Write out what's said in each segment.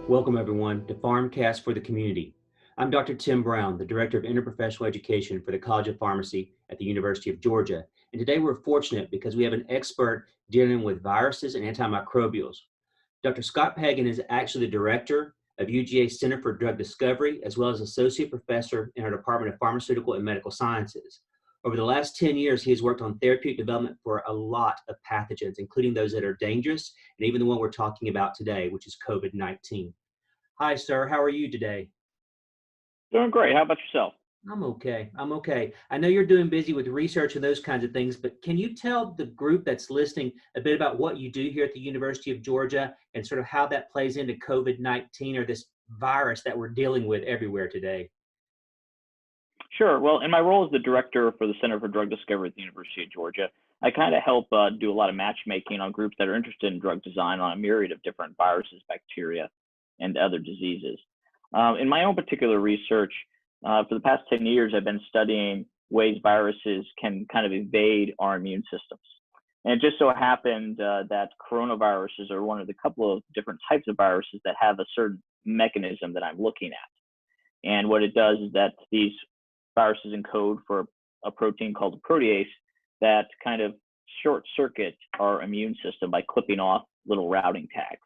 Welcome, everyone, to PharmCast for the Community. I'm Dr. Tim Brown, the Director of Interprofessional Education for the College of Pharmacy at the University of Georgia. And today we're fortunate because we have an expert dealing with viruses and antimicrobials. Dr. Scott Pegan is actually the Director of UGA Center for Drug Discovery, as well as Associate Professor in our Department of Pharmaceutical and Medical Sciences. Over the last 10 years, he has worked on therapeutic development for a lot of pathogens, including those that are dangerous, and even the one we're talking about today, which is COVID-19. Hi, sir. How are you today? Doing great. How about yourself? I'm okay. I know you're doing busy with research and those kinds of things, but can you tell the group that's listening a bit about what you do here at the University of Georgia and sort of how that plays into COVID-19 or this virus that we're dealing with everywhere today? Sure. Well, in my role as the director for the Center for Drug Discovery at the University of Georgia, I kind of help do a lot of matchmaking on groups that are interested in drug design on a myriad of different viruses, bacteria, and other diseases. In my own particular research, for the past 10 years, I've been studying ways viruses can kind of evade our immune systems. And it just so happened that coronaviruses are one of the couple of different types of viruses that have a certain mechanism that I'm looking at. And what it does is that these viruses encode for a protein called a protease that kind of short circuit our immune system by clipping off little routing tags.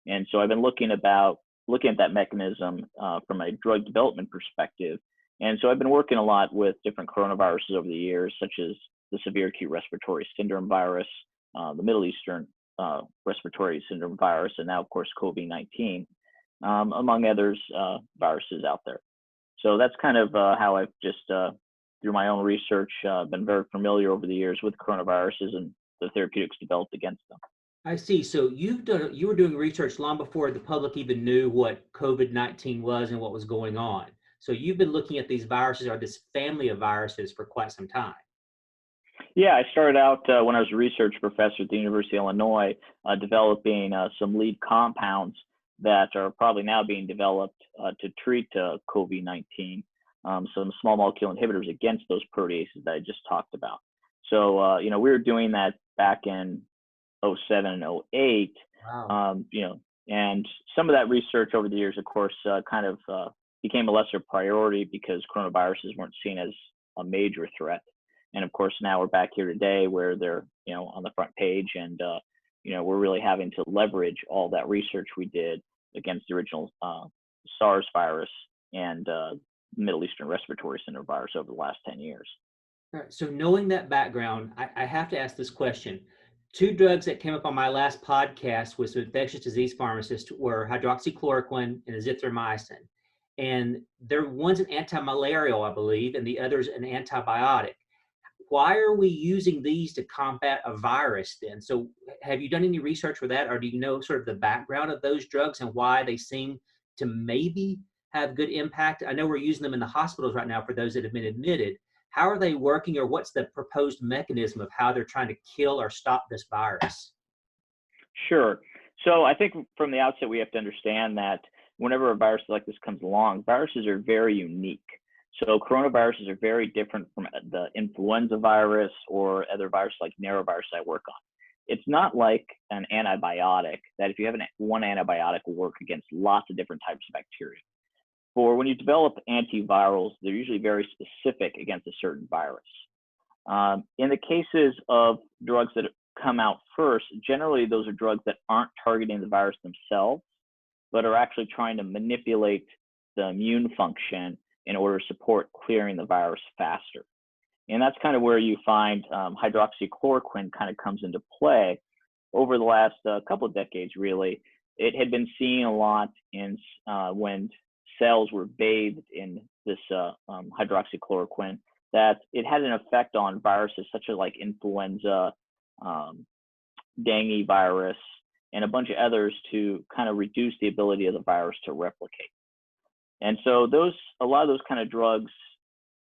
And so I've been looking at that mechanism from a drug development perspective. And so I've been working a lot with different coronaviruses over the years, such as the severe acute respiratory syndrome virus, the Middle Eastern respiratory syndrome virus, and now, of course, COVID-19, among others viruses out there. So that's kind of how I've just, through my own research, been very familiar over the years with coronaviruses and the therapeutics developed against them. I see. So you were doing research long before the public even knew what COVID-19 was and what was going on. So you've been looking at these viruses or this family of viruses for quite some time. Yeah, I started out when I was a research professor at the University of Illinois, developing some lead compounds that are probably now being developed to treat COVID-19, some small molecule inhibitors against those proteases that I just talked about. So, we were doing that back in 07 and 08, Wow. And some of that research over the years, of course, kind of became a lesser priority because coronaviruses weren't seen as a major threat. And of course, now we're back here today where they're, on the front page and, we're really having to leverage all that research we did against the original SARS virus and Middle Eastern respiratory syndrome virus over the last 10 years. All right. So knowing that background, I have to ask this question. Two drugs that came up on my last podcast with infectious disease pharmacists were hydroxychloroquine and azithromycin. And one's an anti-malarial, I believe, and the other's an antibiotic. Why are we using these to combat a virus then? So have you done any research for that, or do you know sort of the background of those drugs and why they seem to maybe have good impact? I know we're using them in the hospitals right now for those that have been admitted. How are they working, or what's the proposed mechanism of how they're trying to kill or stop this virus? Sure. So I think from the outset, we have to understand that whenever a virus like this comes along, viruses are very unique. So coronaviruses are very different from the influenza virus or other viruses like norovirus I work on. It's not like an antibiotic that if you have one antibiotic will work against lots of different types of bacteria. For when you develop antivirals, they're usually very specific against a certain virus. In the cases of drugs that come out first, generally those are drugs that aren't targeting the virus themselves, but are actually trying to manipulate the immune function in order to support clearing the virus faster. And that's kind of where you find hydroxychloroquine kind of comes into play. Over the last couple of decades, really, it had been seen a lot in when cells were bathed in this hydroxychloroquine, that it had an effect on viruses such as like influenza, dengue virus, and a bunch of others to kind of reduce the ability of the virus to replicate. And so a lot of those kind of drugs,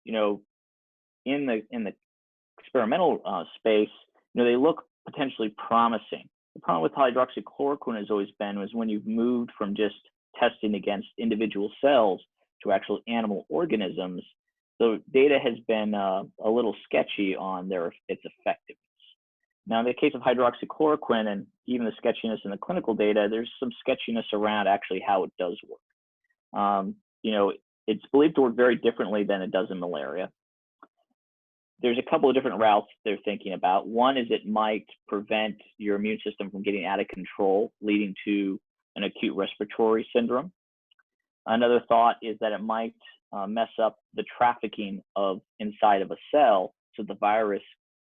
in the experimental space, they look potentially promising. The problem with hydroxychloroquine has always been was when you've moved from just testing against individual cells to actual animal organisms, the data has been a little sketchy on its effectiveness. Now, in the case of hydroxychloroquine and even the sketchiness in the clinical data, there's some sketchiness around actually how it does work. You know, it's believed to work very differently than it does in malaria. There's a couple of different routes they're thinking about. One is it might prevent your immune system from getting out of control, leading to an acute respiratory syndrome. Another thought is that it might mess up the trafficking of inside of a cell so the virus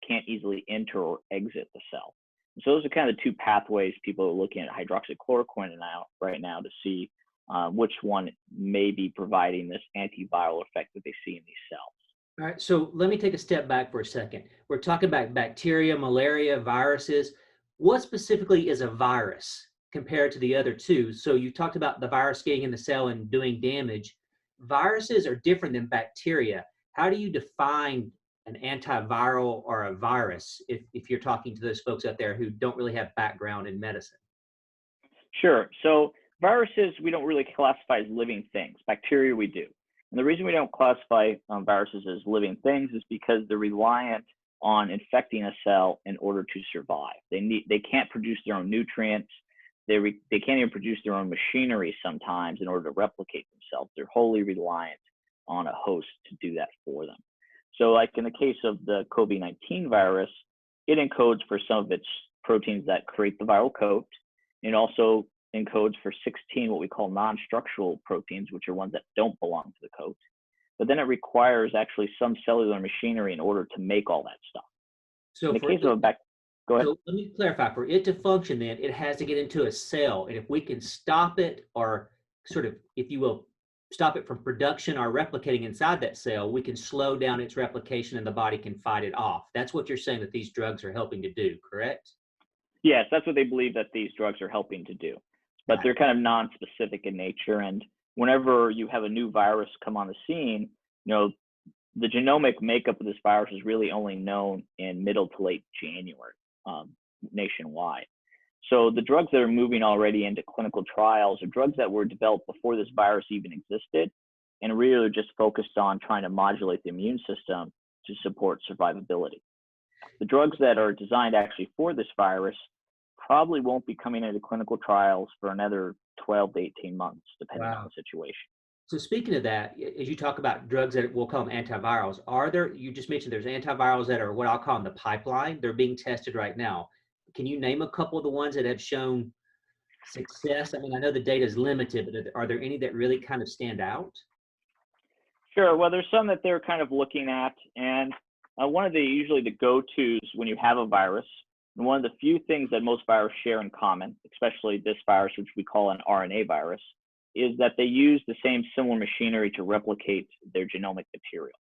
can't easily enter or exit the cell. And so those are kind of the two pathways people are looking at hydroxychloroquine right now to see which one may be providing this antiviral effect that they see in these cells. All right, so let me take a step back for a second. We're talking about bacteria, malaria, viruses. What specifically is a virus compared to the other two? So you talked about the virus getting in the cell and doing damage. Viruses are different than bacteria. How do you define an antiviral or a virus if you're talking to those folks out there who don't really have background in medicine? Sure. So viruses, we don't really classify as living things. Bacteria, we do. And the reason we don't classify viruses as living things is because they're reliant on infecting a cell in order to survive. They can't produce their own nutrients. They can't even produce their own machinery sometimes in order to replicate themselves. They're wholly reliant on a host to do that for them. So like in the case of the COVID-19 virus, it encodes for some of its proteins that create the viral coat. It also encodes for 16 what we call non-structural proteins, which are ones that don't belong to the coat. But then it requires actually some cellular machinery in order to make all that stuff. So in the case of a go ahead. So let me clarify, for it to function then, it has to get into a cell. And if we can stop it or sort of, if you will, stop it from production or replicating inside that cell, we can slow down its replication and the body can fight it off. That's what you're saying that these drugs are helping to do, correct? Yes, that's what they believe that these drugs are helping to do. But they're kind of non-specific in nature. And whenever you have a new virus come on the scene, you know, the genomic makeup of this virus is really only known in middle to late January nationwide. So the drugs that are moving already into clinical trials are drugs that were developed before this virus even existed and really are just focused on trying to modulate the immune system to support survivability. The drugs that are designed actually for this virus probably won't be coming into clinical trials for another 12 to 18 months, depending on the situation. So speaking of that, as you talk about drugs that we'll call them antivirals, you just mentioned there's antivirals that are what I'll call in the pipeline. They're being tested right now. Can you name a couple of the ones that have shown success? I mean, I know the data is limited, but are there any that really kind of stand out? Sure. Well, there's some that they're kind of looking at. And one of usually the go-tos when you have a virus, and one of the few things that most viruses share in common, especially this virus, which we call an RNA virus, is that they use the same similar machinery to replicate their genomic material.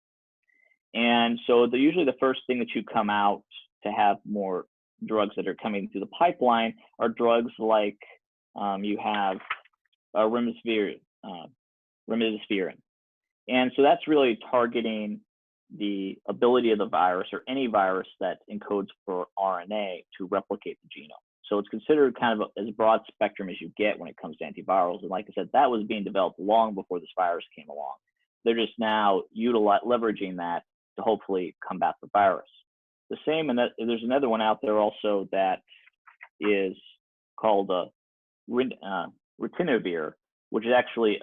And so usually the first thing that you come out to have more drugs that are coming through the pipeline are drugs like you have remdesivir. And so that's really targeting the ability of the virus or any virus that encodes for RNA to replicate the genome. So it's considered kind of as broad spectrum as you get when it comes to antivirals. And like I said, that was being developed long before this virus came along. They're just now leveraging that to hopefully combat the virus. The same, and there's another one out there also that is called ritonavir, which is actually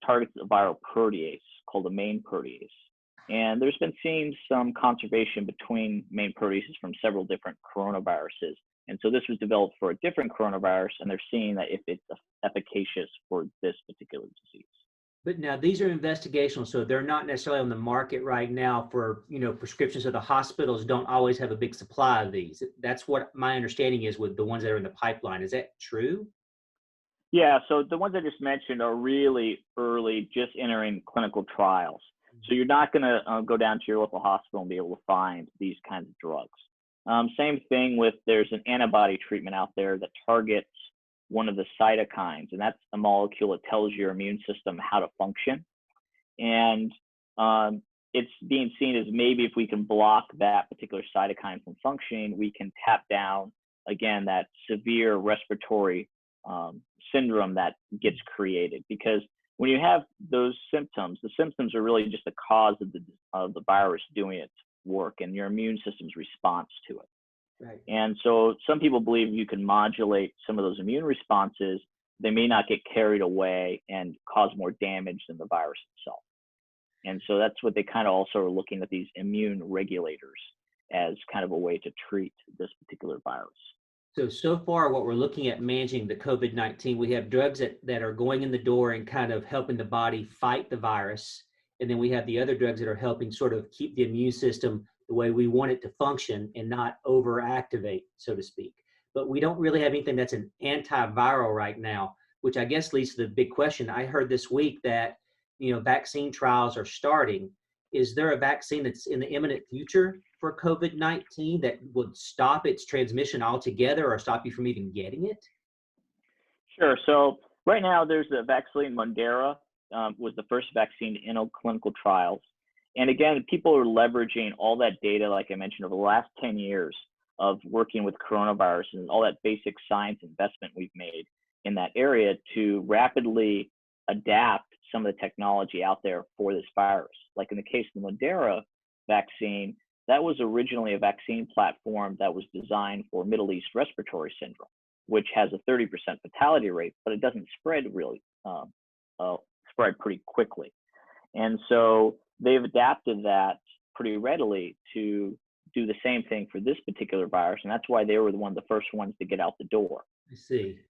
targets a viral protease called the main protease. And there's been seen some conservation between main proteases from several different coronaviruses. And so this was developed for a different coronavirus, and they're seeing that if it's efficacious for this particular disease. But now these are investigational, so they're not necessarily on the market right now for, prescriptions. So the hospitals don't always have a big supply of these. That's what my understanding is with the ones that are in the pipeline. Is that true? Yeah, so the ones I just mentioned are really early, just entering clinical trials. So you're not going to go down to your local hospital and be able to find these kinds of drugs. Same thing with there's an antibody treatment out there that targets one of the cytokines, and that's a molecule that tells your immune system how to function. And it's being seen as maybe if we can block that particular cytokine from functioning, we can tap down, again, that severe respiratory syndrome that gets created. Because when you have those symptoms, the symptoms are really just the cause of the virus doing its work and your immune system's response to it. Right. And so some people believe you can modulate some of those immune responses. They may not get carried away and cause more damage than the virus itself. And so that's what they kind of also are looking at, these immune regulators, as kind of a way to treat this particular virus. So far, what we're looking at managing the COVID-19, we have drugs that are going in the door and kind of helping the body fight the virus. And then we have the other drugs that are helping sort of keep the immune system the way we want it to function and not overactivate, so to speak. But we don't really have anything that's an antiviral right now, which I guess leads to the big question. I heard this week that, vaccine trials are starting. Is there a vaccine that's in the imminent future for COVID-19 that would stop its transmission altogether or stop you from even getting it? Sure. So right now there's a vaccine, Moderna, was the first vaccine in clinical trials. And again, people are leveraging all that data, like I mentioned, over the last 10 years of working with coronavirus and all that basic science investment we've made in that area to rapidly adapt some of the technology out there for this virus. Like in the case of the Moderna vaccine, that was originally a vaccine platform that was designed for Middle East respiratory syndrome, which has a 30% fatality rate, but it doesn't spread really, spread pretty quickly. And so they've adapted that pretty readily to do the same thing for this particular virus. And that's why they were one of the first ones to get out the door. I see.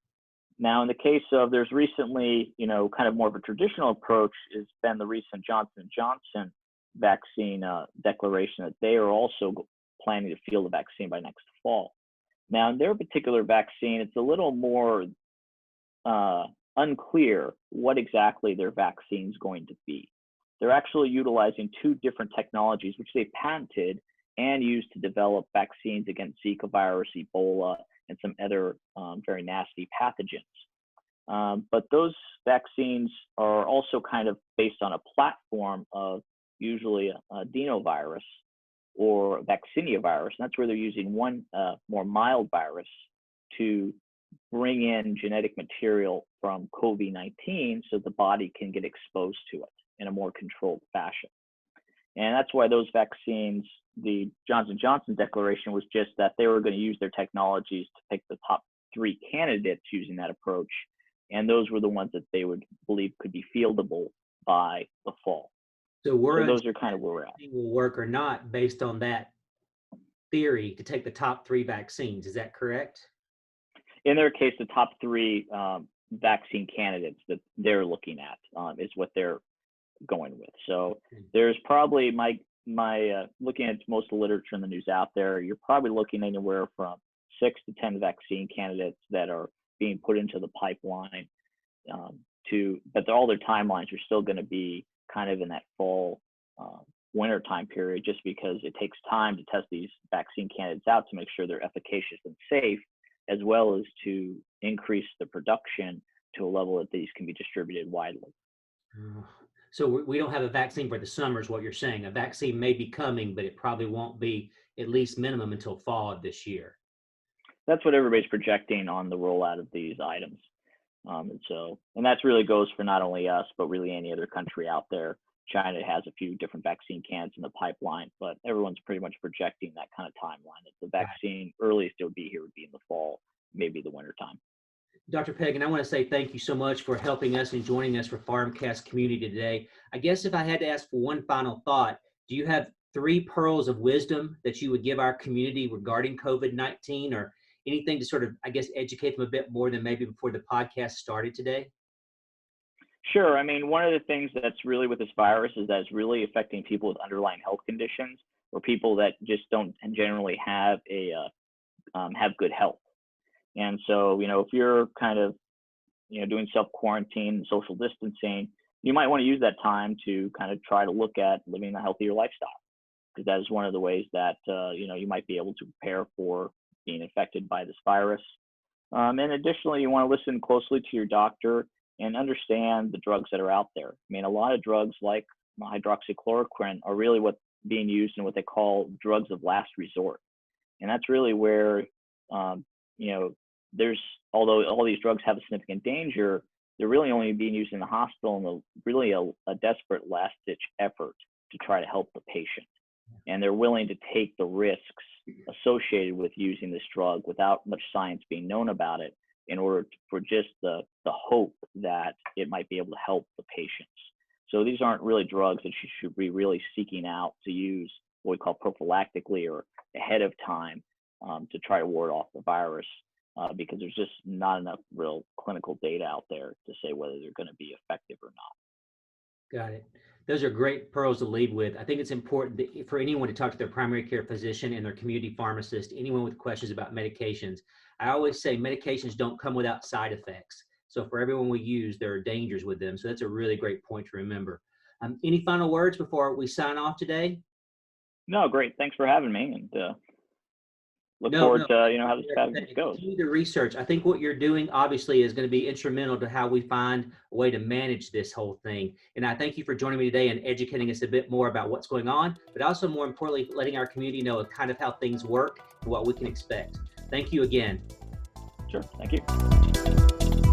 Now, in the case of, there's recently, kind of more of a traditional approach has been the recent Johnson & Johnson vaccine declaration that they are also planning to field the vaccine by next fall. Now, in their particular vaccine, it's a little more unclear what exactly their vaccine is going to be. They're actually utilizing two different technologies, which they patented and used to develop vaccines against Zika virus, Ebola, and some other very nasty pathogens. But those vaccines are also kind of based on a platform of usually a adenovirus or vaccinia virus. And that's where they're using one more mild virus to bring in genetic material from COVID-19 so the body can get exposed to it in a more controlled fashion. And that's why those vaccines, the Johnson & Johnson declaration was just that they were going to use their technologies to pick the top 3 candidates using that approach. And those were the ones that they would believe could be fieldable by the fall. So those are kind of where we're at. Will work or not based on that theory to take the top 3 vaccines. Is that correct? In their case, the top 3 vaccine candidates that they're looking at is what they're going with. So there's probably my looking at most of the literature in the news out there, you're probably looking anywhere from 6 to 10 vaccine candidates that are being put into the pipeline but all their timelines are still going to be kind of in that fall, winter time period, just because it takes time to test these vaccine candidates out to make sure they're efficacious and safe, as well as to increase the production to a level that these can be distributed widely. So we don't have a vaccine for the summer is what you're saying. A vaccine may be coming, but it probably won't be at least minimum until fall of this year. That's what everybody's projecting on the rollout of these items. And that really goes for not only us, but really any other country out there. China has a few different vaccine candidates in the pipeline, but everyone's pretty much projecting that kind of timeline. That the vaccine earliest it would be here would be in the fall, maybe the winter time. Dr. Pegan, I want to say thank you so much for helping us and joining us for PharmCast community today. I guess if I had to ask for one final thought, do you have 3 pearls of wisdom that you would give our community regarding COVID-19 or anything to sort of, I guess, educate them a bit more than maybe before the podcast started today? Sure. I mean, one of the things that's really with this virus is that it's really affecting people with underlying health conditions or people that just don't generally have have good health. And so, if you're kind of, doing self-quarantine, social distancing, you might want to use that time to kind of try to look at living a healthier lifestyle, because that is one of the ways that, you might be able to prepare for being infected by this virus. And additionally, you want to listen closely to your doctor and understand the drugs that are out there. I mean, a lot of drugs like hydroxychloroquine are really being used in what they call drugs of last resort. And that's really where, although all these drugs have a significant danger, they're really only being used in the hospital in really a desperate last-ditch effort to try to help the patient. and they're willing to take the risks associated with using this drug without much science being known about it in order for just the hope that it might be able to help the patients. So these aren't really drugs that you should be really seeking out to use what we call prophylactically or ahead of time to try to ward off the virus because there's just not enough real clinical data out there to say whether they're going to be effective or not. Got it. Those are great pearls to lead with. I think it's important that for anyone to talk to their primary care physician and their community pharmacist, anyone with questions about medications. I always say medications don't come without side effects. So for everyone we use, there are dangers with them. So that's a really great point to remember. Any final words before we sign off today? No, great. Thanks for having me, and look forward to how this goes. Continue the research. I think what you're doing obviously is going to be instrumental to how we find a way to manage this whole thing. And I thank you for joining me today and educating us a bit more about what's going on, but also more importantly, letting our community know kind of how things work and what we can expect. Thank you again. Sure. Thank you.